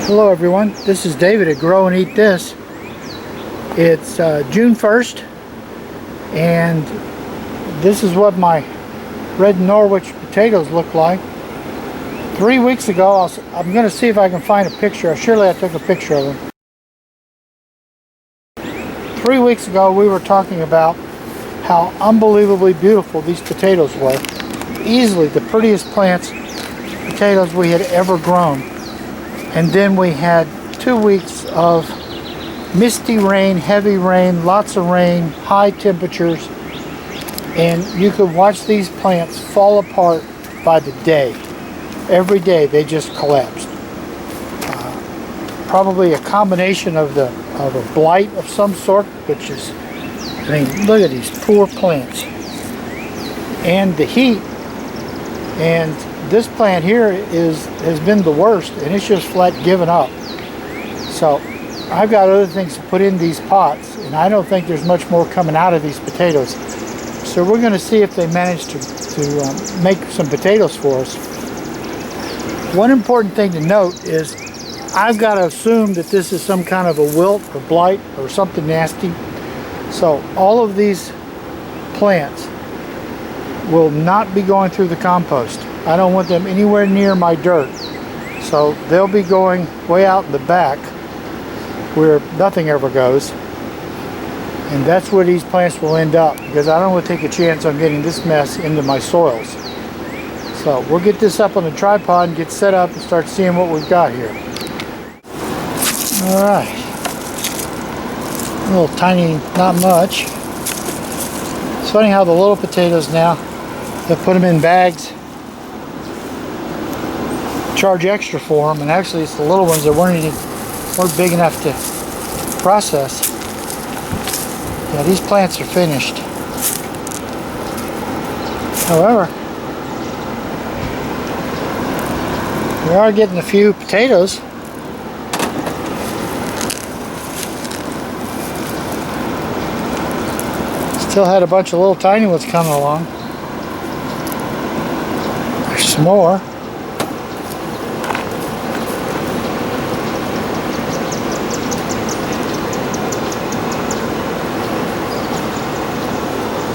Hello everyone, this is David at Grow and Eat This. It's June 1st and this is what my red Norwich potatoes look like. 3 weeks ago, I'm going to see if I can find a picture. Surely I took a picture of them. 3 weeks ago we were talking about how unbelievably beautiful these potatoes were. Easily the prettiest potatoes we had ever grown. And then we had 2 weeks of misty rain, heavy rain, lots of rain, high temperatures, and you could watch these plants fall apart by the day. Every day they just collapsed. Probably a combination of a blight of some sort, which is, I mean, look at these poor plants. And the heat, and this plant here has been the worst, and it's just flat given up. So I've got other things to put in these pots, and I don't think there's much more coming out of these potatoes. So we're going to see if they manage to make some potatoes for us. One important thing to note is I've got to assume that this is some kind of a wilt or blight or something nasty. So all of these plants will not be going through the compost. I don't want them anywhere near my dirt. So they'll be going way out in the back where nothing ever goes. And that's where these plants will end up, because I don't want to take a chance on getting this mess into my soils. So we'll get this up on the tripod and get set up and start seeing what we've got here. All right. A little tiny, not much. It's funny how the little potatoes now, they put them in bags, charge extra for them, and actually it's the little ones that weren't big enough to process. Yeah, these plants are finished. However, we are getting a few potatoes. Still had a bunch of little tiny ones coming along. There's some more.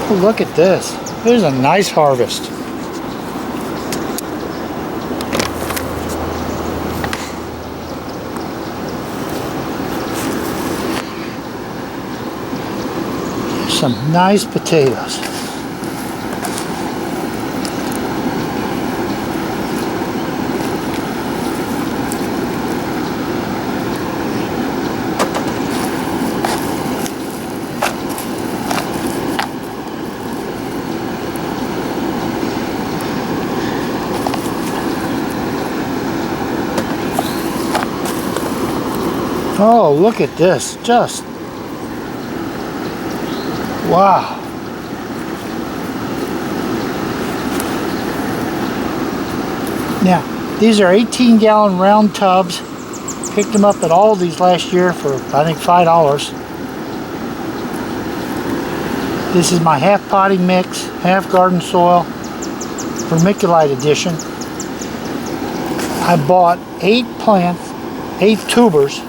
Oh, look at this. There's a nice harvest. Some nice potatoes. Oh, look at this. Just wow. Now, these are 18-gallon round tubs. Picked them up at Aldi's last year for, I think, $5. This is my half potting mix, half garden soil, vermiculite edition. I bought 8 plants, 8 tubers.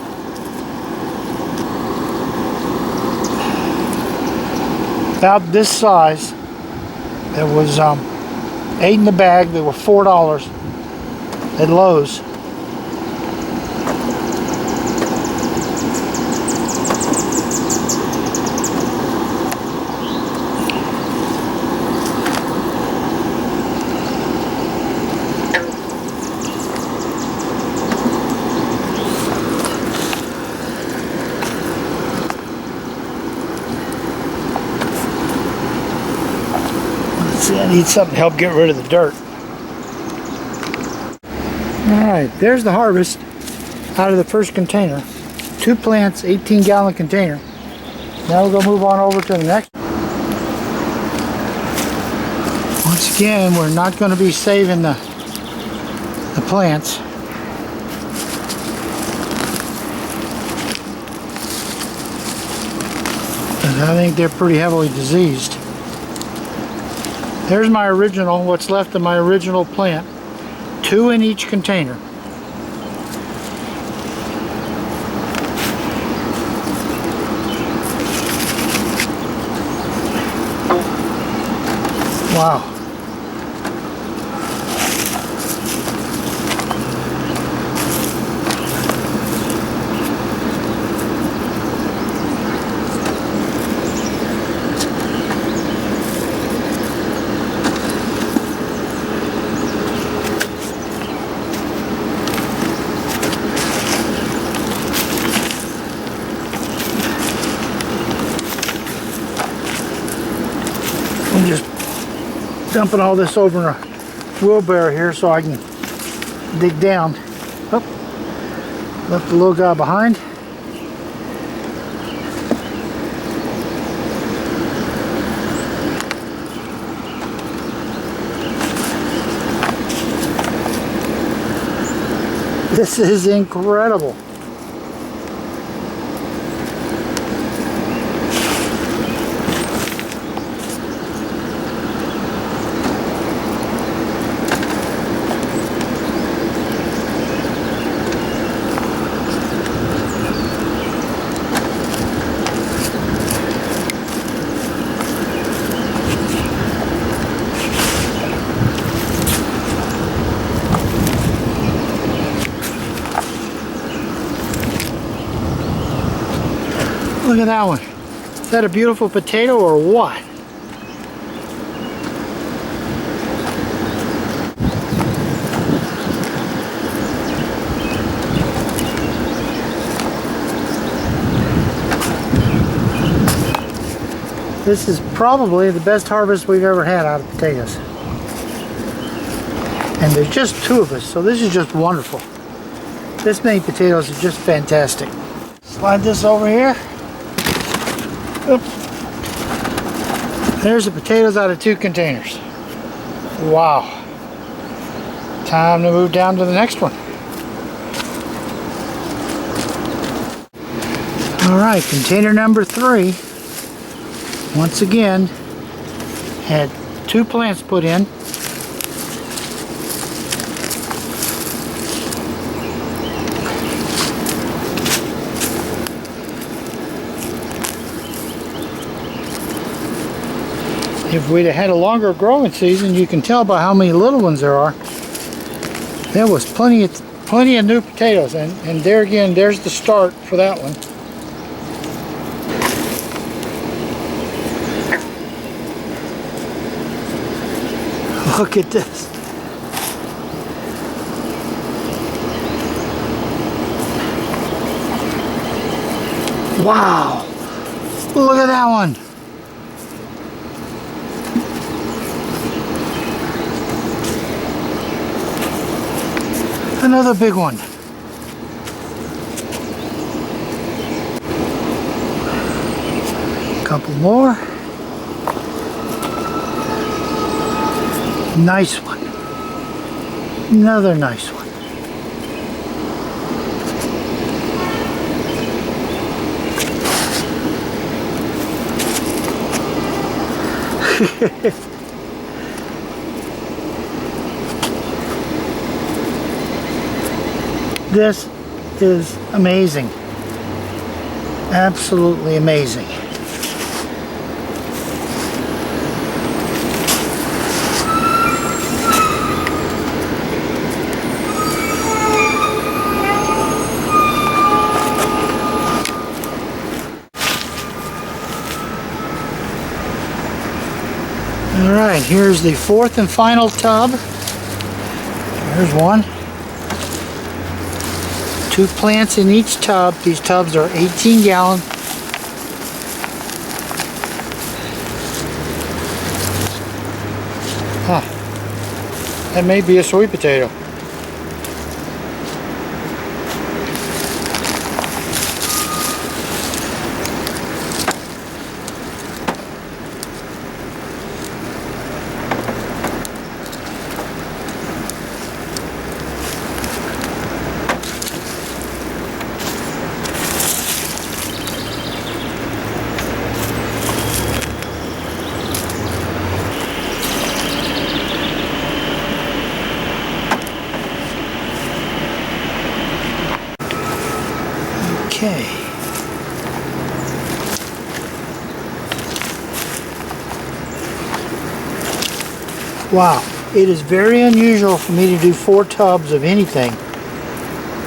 About this size. It was 8 in the bag. They were $4 at Lowe's. I need something to help get rid of the dirt. Alright, there's the harvest out of the first container. 2 plants, 18-gallon container. Now we'll go move on over to the next. Once again, we're not going to be saving the plants. And I think they're pretty heavily diseased. There's my original, what's left of my original plant. 2 in each container. Wow. I'm just dumping all this over in a wheelbarrow here so I can dig down. Oh, left the little guy behind. This is incredible. Look at that one. Is that a beautiful potato or what? This is probably the best harvest we've ever had out of potatoes. And there's just two of us, so this is just wonderful. This many potatoes is just fantastic. Slide this over here. Oop. There's the potatoes out of 2 containers. Wow. Time to move down to the next one. Alright, container number 3. Once again, had 2 plants put in. If we'd have had a longer growing season, you can tell by how many little ones there are. There was plenty of new potatoes, and there again, there's the start for that one. Look at this. Wow. Look at that one. Another big one. Couple more. Nice one. Another nice one. This is amazing. Absolutely amazing. Alright, here's the 4th and final tub. There's one. 2 plants in each tub. These tubs are 18 gallon. Huh. That may be a sweet potato. Okay. Wow, it is very unusual for me to do 4 tubs of anything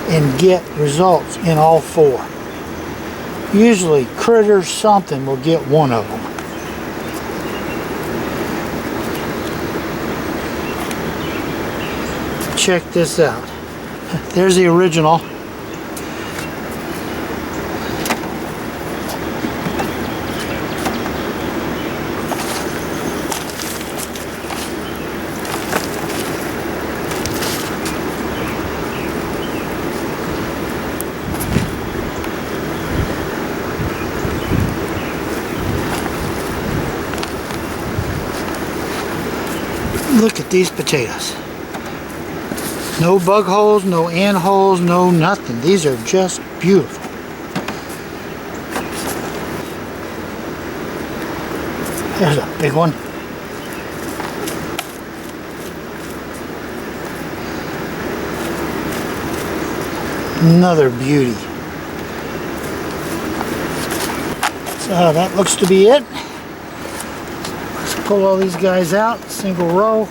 and get results in all 4. Usually critters something will get one of them. Check this out. There's the original. Look at these potatoes. No bug holes, no ant holes, no nothing. These are just beautiful. There's a big one. Another beauty. So that looks to be it. Let's pull all these guys out, single row.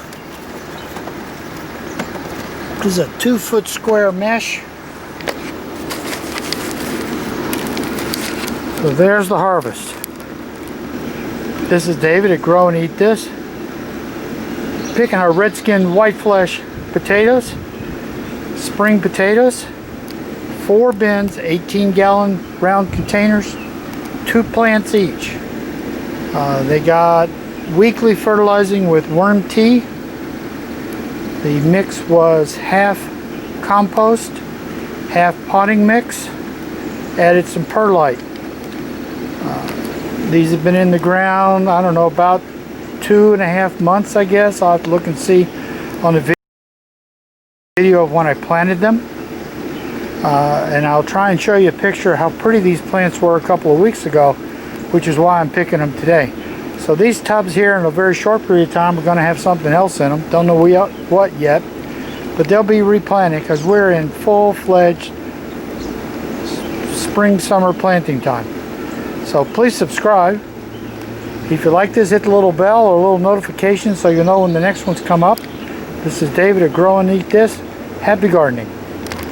This is a 2-foot square mesh. So there's the harvest. This is David at Grow and Eat This. Picking our red-skinned white flesh potatoes, spring potatoes, 4 bins, 18-gallon round containers, 2 plants each. They got weekly fertilizing with worm tea. The mix was half compost, half potting mix. Added some perlite. These have been in the ground, I don't know, about 2.5 months, I guess. I'll have to look and see on the video of when I planted them. And I'll try and show you a picture of how pretty these plants were a couple of weeks ago, which is why I'm picking them today. So these tubs here in a very short period of time are going to have something else in them. Don't know what yet, but they'll be replanted because we're in full-fledged spring summer planting time. So please subscribe. If you like this, hit the little bell or a little notification so you know when the next ones come up. This is David at Grow and Eat This. Happy gardening.